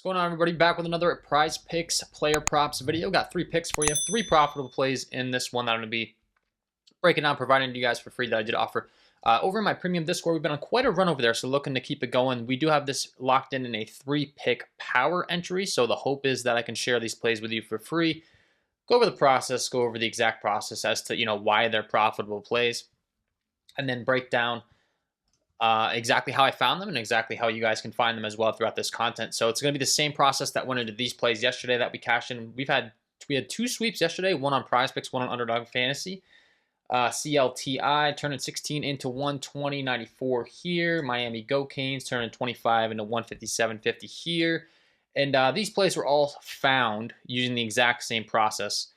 going on, everybody? Back with another Prize Picks player props video. Got 3 picks for you. 3 profitable plays in this one that I'm going to be breaking down, providing to you guys for free that I did offer. Over in my premium Discord, we've been on quite a run over there, so looking to keep it going. We do have this locked in a 3-pick power entry, so the hope is that I can share these plays with you for free. Go over the process, go over the exact process as to why they're profitable plays, and then break down exactly how I found them and exactly how you guys can find them as well throughout this content. So it's going to be the same process that went into these plays yesterday that we cashed in. We had 2 sweeps yesterday, one on Prizepicks, one on Underdog Fantasy. CLTI turning 16 into 120.94 here. Miami Go Canes turning 25 into 157.50 here. And these plays were all found using the exact same process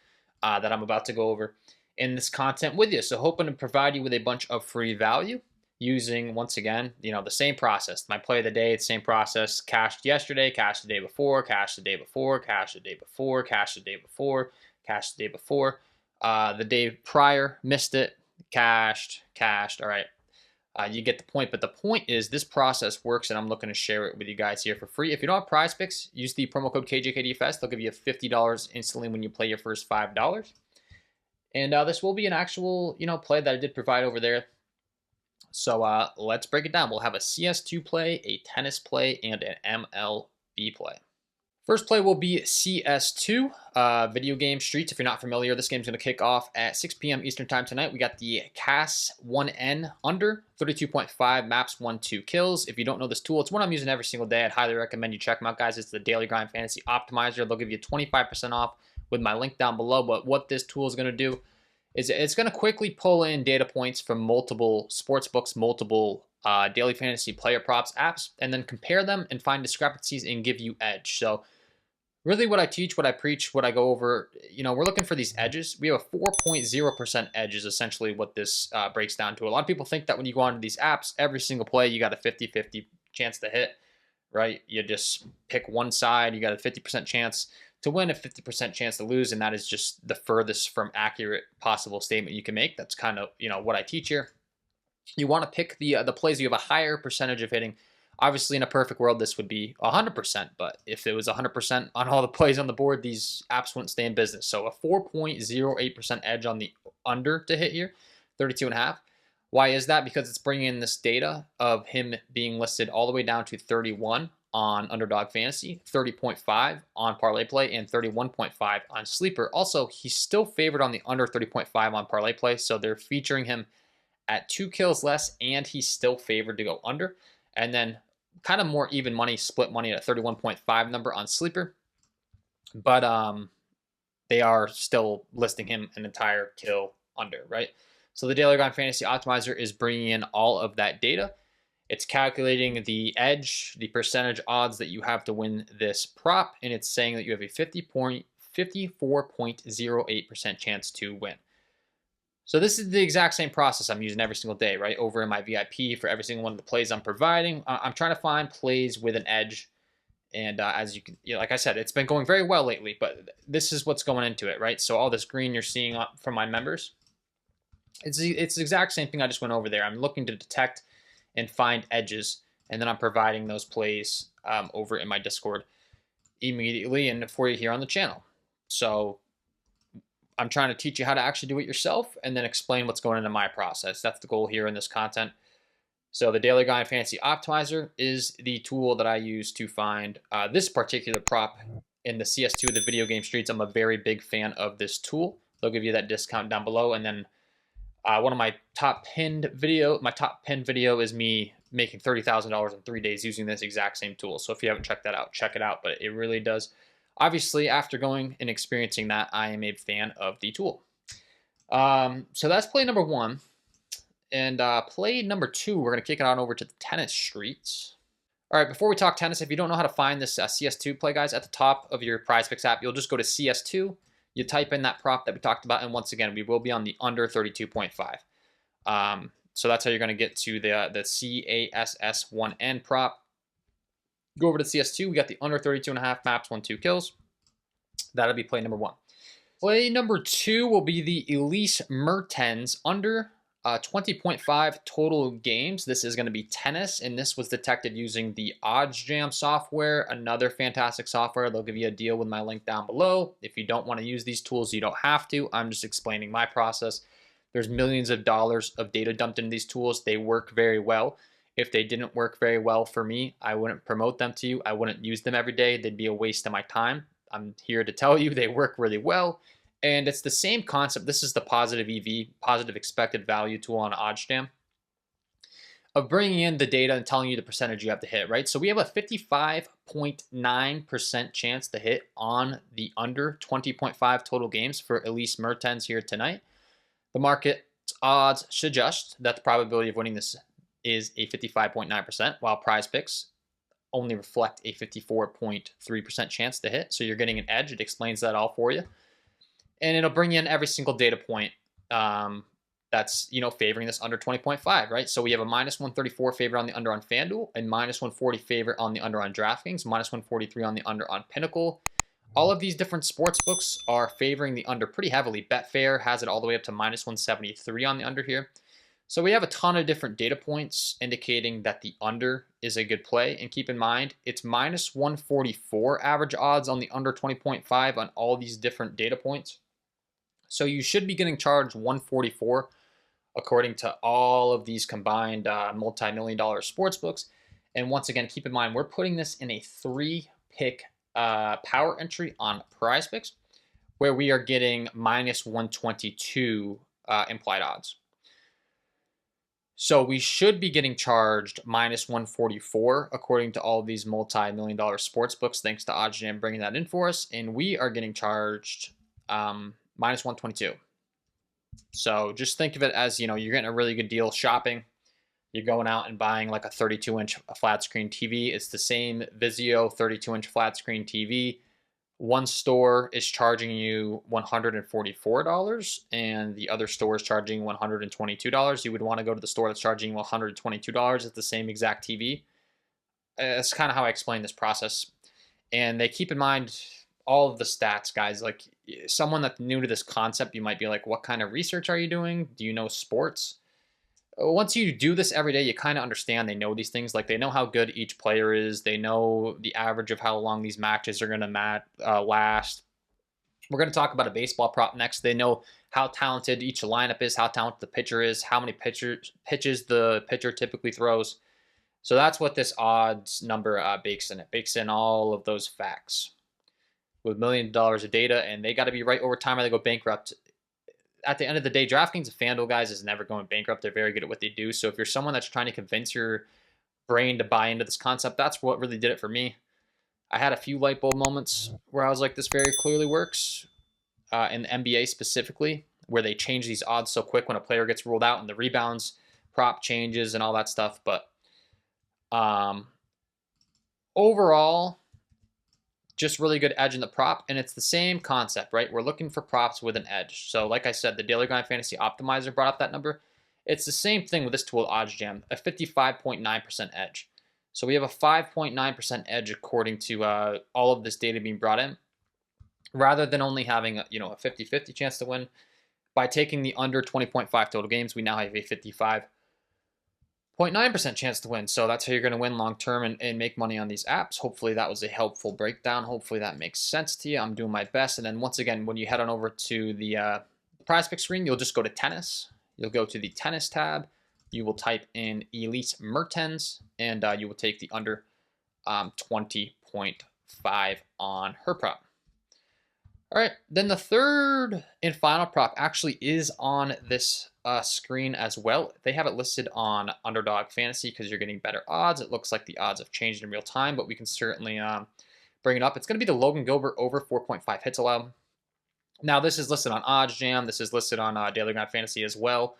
that I'm about to go over in this content with you. So hoping to provide you with a bunch of free value using, once again, the same process. My play of the day, the same process. Cashed yesterday, cashed the day before, cashed the day before, cashed the day before, cashed the day before, cashed the day before. The day prior, missed it, cashed. All right. You get the point. But the point is this process works, and I'm looking to share it with you guys here for free. If you don't have Prizepicks, use the promo code KJKDFS. They'll give you $50 instantly when you play your first $5. And this will be an actual, play that I did provide over there. So let's break it down. We'll have a CS2 play, a tennis play, and an MLB play. First play will be CS2, video game Streets. If you're not familiar, this game's going to kick off at 6 p.m. Eastern Time tonight. We got the CAS1N under, 32.5 maps, 1-2 kills. If you don't know this tool, it's one I'm using every single day. I'd highly recommend you check them out, guys. It's the Daily Grind Fantasy Optimizer. They'll give you 25% off with my link down below. But what this tool is going to do is it's going to quickly pull in data points from multiple sports books, multiple daily fantasy player props apps, and then compare them and find discrepancies and give you edge. So really what I teach, what I preach, what I go over, we're looking for these edges. We have a 4.0% edge is essentially what this breaks down to. A lot of people think that when you go onto these apps, every single play, you got a 50-50 chance to hit, right? You just pick one side, you got a 50% chance to win, a 50% chance to lose, and that is just the furthest from accurate possible statement you can make. That's kind of, what I teach here. You want to pick the plays you have a higher percentage of hitting. Obviously, in a perfect world, this would be 100%, but if it was 100% on all the plays on the board, these apps wouldn't stay in business. So a 4.08% edge on the under to hit here, 32.5. Why is that? Because it's bringing in this data of him being listed all the way down to 31 on Underdog Fantasy, 30.5 on Parlay Play, and 31.5 on Sleeper. Also, he's still favored on the under 30.5 on Parlay Play, so they're featuring him at 2 kills less, and he's still favored to go under. And then kind of more even money, split money at a 31.5 number on Sleeper. But they are still listing him an entire kill under, right? So the Daily Grind Fantasy Optimizer is bringing in all of that data. It's calculating the edge, the percentage odds that you have to win this prop, and it's saying that you have a 54.08% chance to win. So this is the exact same process I'm using every single day, right? Over in my VIP for every single one of the plays I'm providing. I'm trying to find plays with an edge. And as you can, like I said, it's been going very well lately, but this is what's going into it, right? So all this green you're seeing from my members, it's the exact same thing I just went over there. I'm looking to detect and find edges, and then I'm providing those plays over in my Discord immediately and for you here on the channel. So I'm trying to teach you how to actually do it yourself and then explain what's going into my process. That's the goal here in this content. So the Daily Grind Fantasy Optimizer is the tool that I use to find this particular prop in the CS2 of the video game Streets. I'm a very big fan of this tool. They'll give you that discount down below. And then one of my top pinned video is me making $30,000 in 3 days using this exact same tool. So if you haven't checked that out, check it out. But it really does. Obviously, after going and experiencing that, I am a fan of the tool. So that's play number 1. And play number 2, we're going to kick it on over to the tennis Streets. All right, before we talk tennis, if you don't know how to find this CS2 play, guys, at the top of your Prizepicks app, you'll just go to CS2. You type in that prop that we talked about, and once again, we will be on the under 32.5. So that's how you're going to get to the CASS1N prop. Go over to CS2. We got the under 32.5 maps, 1-2 kills. That'll be play number 1. Play number 2 will be the Elise Mertens under 20.5 total games. This is going to be tennis, and this was detected using the OddsJam software, another fantastic software. They'll give you a deal with my link down below. If you don't want to use these tools, you don't have to. I'm just explaining my process. There's millions of dollars of data dumped into these tools. They work very well. If they didn't work very well for me, I wouldn't promote them to you. I wouldn't use them every day. They'd be a waste of my time. I'm here to tell you they work really well. And it's the same concept. This is the positive EV, positive expected value tool on OddsJam, of bringing in the data and telling you the percentage you have to hit, right? So we have a 55.9% chance to hit on the under 20.5 total games for Elise Mertens here tonight. The market's odds suggest that the probability of winning this is a 55.9%, while Prizepicks only reflect a 54.3% chance to hit. So you're getting an edge. It explains that all for you. And it'll bring in every single data point that's, favoring this under 20.5, right? So we have a minus 134 favorite on the under on FanDuel, a minus 140 favorite on the under on DraftKings, minus 143 on the under on Pinnacle. All of these different sports books are favoring the under pretty heavily. Betfair has it all the way up to minus 173 on the under here. So we have a ton of different data points indicating that the under is a good play. And keep in mind, it's minus 144 average odds on the under 20.5 on all these different data points. So you should be getting charged 144 according to all of these combined multi-million-dollar sports books. And once again, keep in mind, we're putting this in a 3-pick power entry on Prizepicks, where we are getting minus 122 implied odds. So we should be getting charged minus 144 according to all of these multi-million-dollar sports books, thanks to OddsJam bringing that in for us. And we are getting charged minus 122. So just think of it as, you're getting a really good deal shopping. You're going out and buying like a 32-inch flat screen TV. It's the same Vizio 32-inch flat screen TV. One store is charging you $144 and the other store is charging $122. You would want to go to the store that's charging $122. It's the same exact TV. That's kind of how I explain this process. And they keep in mind all of the stats, guys. Like, someone that's new to this concept, you might be like, what kind of research are you doing? Do you know sports? Once you do this every day, you kind of understand they know these things. Like, they know how good each player is. They know the average of how long these matches are going to last. We're going to talk about a baseball prop next. They know how talented each lineup is, how talented the pitcher is, how many pitches the pitcher typically throws. So that's what this odds number bakes in. It bakes in all of those facts with millions of dollars of data, and they got to be right over time or they go bankrupt. At the end of the day, DraftKings and FanDuel, guys, is never going bankrupt. They're very good at what they do. So if you're someone that's trying to convince your brain to buy into this concept, that's what really did it for me. I had a few light bulb moments where I was like, this very clearly works. In the NBA specifically, where they change these odds so quick when a player gets ruled out and the rebounds prop changes and all that stuff. But overall, just really good edge in the prop, and it's the same concept, right? We're looking for props with an edge. So like I said, the Daily Grind Fantasy Optimizer brought up that number. It's the same thing with this tool, OddsJam, a 55.9% edge. So we have a 5.9% edge according to all of this data being brought in, rather than only having a 50-50 chance to win. By taking the under 20.5 total games, we now have a 55.9% chance to win. So that's how you're going to win long term and make money on these apps. Hopefully that was a helpful breakdown. Hopefully that makes sense to you. I'm doing my best. And then once again, when you head on over to the Prizepicks screen, you'll just go to tennis. You'll go to the tennis tab. You will type in Elise Mertens, and you will take the under 20.5 on her prop. All right, then the third and final prop actually is on this screen as well. They have it listed on Underdog Fantasy because you're getting better odds. It looks like the odds have changed in real time, but we can certainly bring it up. It's going to be the Logan Gilbert over 4.5 hits allowed. Now, this is listed on OddsJam. This is listed on Daily Grind Fantasy as well.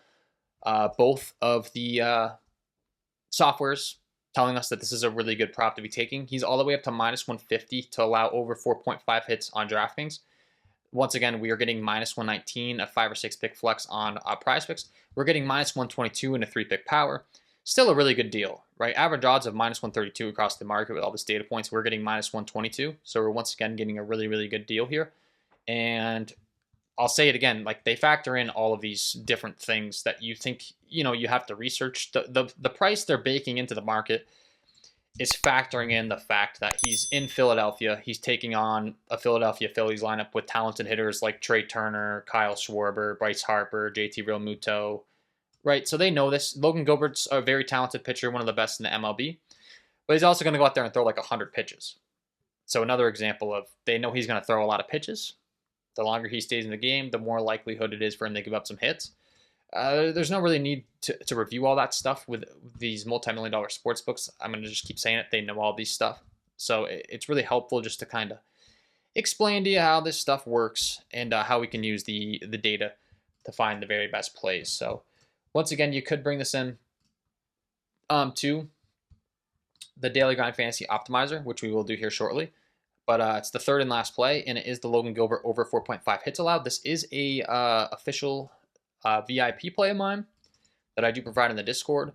Both of the softwares telling us that this is a really good prop to be taking. He's all the way up to minus 150 to allow over 4.5 hits on DraftKings. Once again, we are getting minus 119, a 5 or 6 pick flex on Prizepicks. We're getting minus 122 and a 3-pick power. Still a really good deal, right? Average odds of minus 132 across the market with all this data points. We're getting minus 122. So we're once again getting a really, really good deal here. And I'll say it again, like they factor in all of these different things that you think, you have to research. The price they're baking into the market is factoring in the fact that he's in Philadelphia. He's taking on a Philadelphia Phillies lineup with talented hitters like Trey Turner, Kyle Schwarber, Bryce Harper, JT Realmuto, right? So they know this. Logan Gilbert's a very talented pitcher, one of the best in the MLB, but he's also going to go out there and throw like 100 pitches. So another example of they know he's going to throw a lot of pitches. The longer he stays in the game, the more likelihood it is for him to give up some hits. There's no really need to review all that stuff with these multi-million-dollar sports books. I'm going to just keep saying it. They know all these stuff. So it's really helpful just to kind of explain to you how this stuff works and how we can use the data to find the very best plays. So once again, you could bring this in to the Daily Grind Fantasy Optimizer, which we will do here shortly. But it's the third and last play, and it is the Logan Gilbert over 4.5 hits allowed. This is a official VIP play of mine that I do provide in the Discord.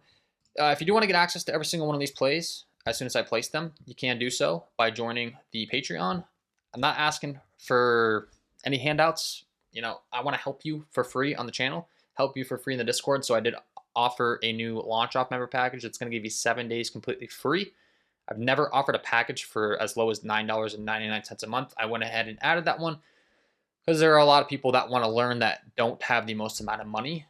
If you do want to get access to every single one of these plays as soon as I place them, you can do so by joining the Patreon. I'm not asking for any handouts. I want to help you for free on the channel, help you for free in the Discord. So I did offer a new launch off member package that's going to give you 7 days completely free. I've never offered a package for as low as $9.99 a month. I went ahead and added that one because there are a lot of people that want to learn that don't have the most amount of money.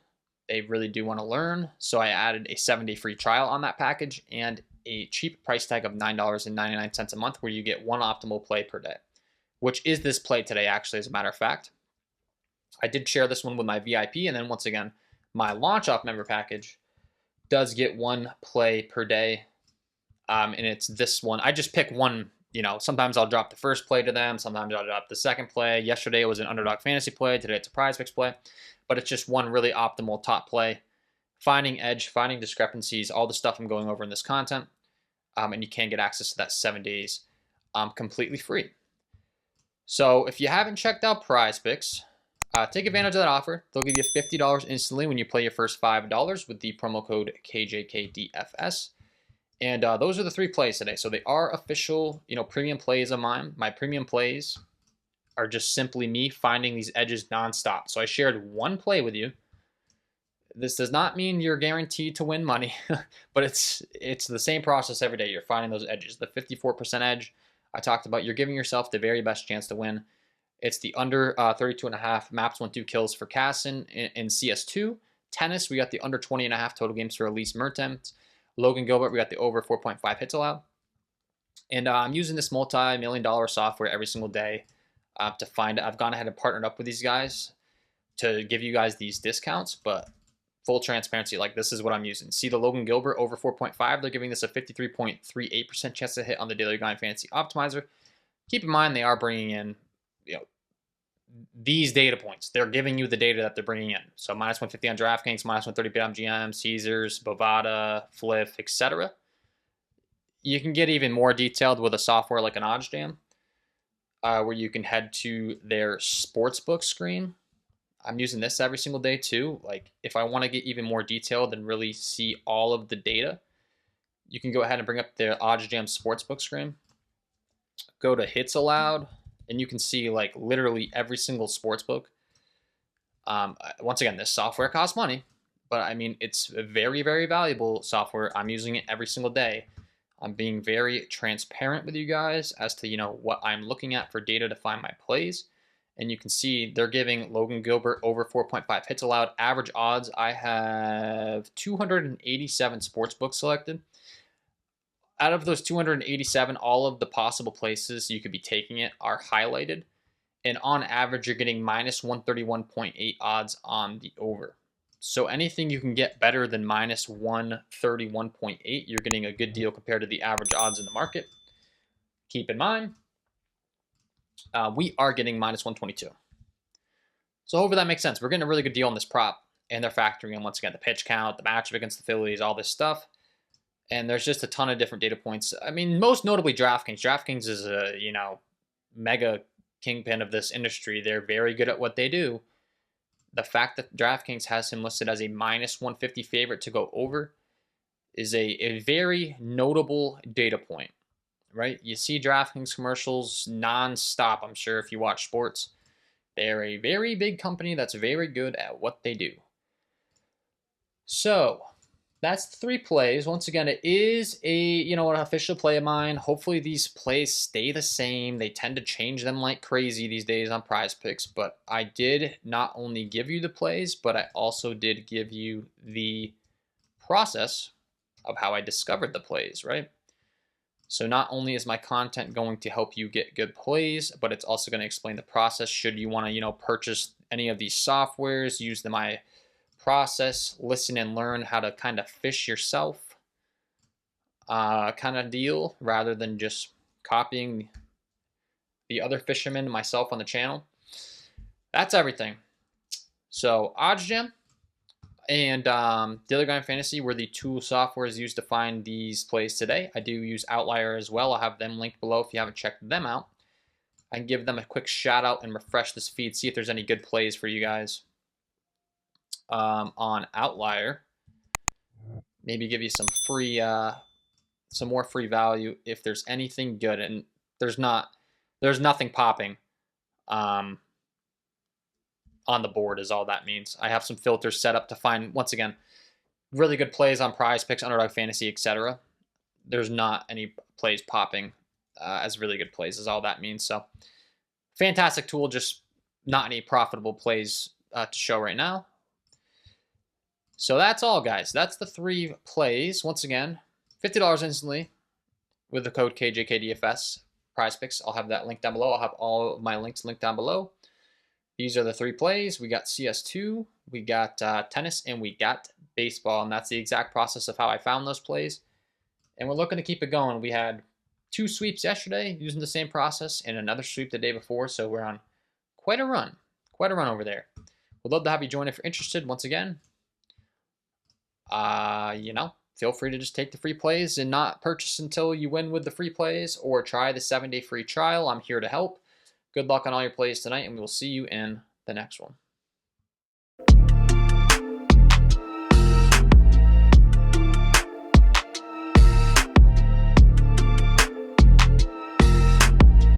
They really do want to learn. So I added a 7-day free trial on that package and a cheap price tag of $9.99 a month where you get one optimal play per day, which is this play today, actually, as a matter of fact. I did share this one with my VIP, and then once again, my launch off member package does get one play per day. And it's this one. I just pick one. Sometimes I'll drop the first play to them. Sometimes I'll drop the second play. Yesterday it was an Underdog fantasy play. Today it's a Prizepicks play. But it's just one really optimal top play. Finding edge, finding discrepancies, all the stuff I'm going over in this content. And you can get access to that 7 days completely free. So if you haven't checked out Prizepicks, take advantage of that offer. They'll give you $50 instantly when you play your first $5 with the promo code KJKDFS. And those are the 3 plays today. So they are official, premium plays of mine. My premium plays are just simply me finding these edges nonstop. So I shared one play with you. This does not mean you're guaranteed to win money, but it's the same process every day. You're finding those edges. The 54% edge I talked about, you're giving yourself the very best chance to win. It's the under 32.5 maps 1-2 kills for Casson in CS2. Tennis, we got the under 20.5 total games for Elise Mertens. Logan Gilbert, we got the over 4.5 hits allowed. And I'm using this multi-million-dollar software every single day to find it. I've gone ahead and partnered up with these guys to give you guys these discounts, but full transparency, like this is what I'm using. See the Logan Gilbert over 4.5, they're giving this a 53.38% chance to hit on the Daily Grind Fantasy Optimizer. Keep in mind they are bringing in, these data points. They're giving you the data that they're bringing in. So minus 150 on DraftKings, minus 130 on GM, Caesars, Bovada, Fliff, etc. You can get even more detailed with a software like an OddsJam, where you can head to their sportsbook screen. I'm using this every single day too. Like if I want to get even more detailed and really see all of the data, you can go ahead and bring up their OddsJam sportsbook screen. Go to hits allowed. And you can see like literally every single sports book. Once again, this software costs money, but I mean, it's a very, very valuable software. I'm using it every single day. I'm being very transparent with you guys as to, what I'm looking at for data to find my plays. And you can see they're giving Logan Gilbert over 4.5 hits allowed. Average odds, I have 287 sports books selected. Out of those 287, all of the possible places you could be taking it are highlighted. And on average, you're getting minus 131.8 odds on the over. So anything you can get better than minus 131.8, you're getting a good deal compared to the average odds in the market. Keep in mind, we are getting minus 122. So hopefully that makes sense. We're getting a really good deal on this prop. And they're factoring in, once again, the pitch count, the matchup against the Phillies, all this stuff. And there's just a ton of different data points. I mean, most notably DraftKings. DraftKings is a, mega kingpin of this industry. They're very good at what they do. The fact that DraftKings has him listed as a minus 150 favorite to go over is a very notable data point, right? You see DraftKings commercials nonstop, I'm sure, if you watch sports. They're a very big company that's very good at what they do. So that's 3 plays. Once again, it is an official play of mine. Hopefully these plays stay the same. They tend to change them like crazy these days on Prizepicks, but I did not only give you the plays, but I also did give you the process of how I discovered the plays, right? So not only is my content going to help you get good plays, but it's also going to explain the process should you want to, purchase any of these softwares, use my process, listen and learn how to kind of fish yourself kind of deal, rather than just copying the other fishermen myself on the channel. That's everything. So OddsJam and Daily Grind Fantasy were the 2 softwares used to find these plays today. I do use Outlier as well. I'll have them linked below if you haven't checked them out. I can give them a quick shout out and refresh this feed, see if there's any good plays for you guys on Outlier. Maybe give you some free, some more free value if there's anything good. And there's nothing popping on the board is all that means. I have some filters set up to find, once again, really good plays on Prizepicks, Underdog Fantasy, etc. There's not any plays popping as really good plays is all that means. So fantastic tool, just not any profitable plays to show right now. So that's all, guys. That's the 3 plays. Once again, $50 instantly with the code KJKDFS Prizepicks. I'll have that link down below. I'll have all of my links linked down below. These are the 3 plays. We got CS2, we got tennis, and we got baseball. And that's the exact process of how I found those plays. And we're looking to keep it going. We had 2 sweeps yesterday using the same process and another sweep the day before. So we're on quite a run over there. We'd love to have you join if you're interested. Once again, feel free to just take the free plays and not purchase until you win with the free plays, or try the 7-day free trial. I'm here to help. Good luck on all your plays tonight, and we will see you in the next one.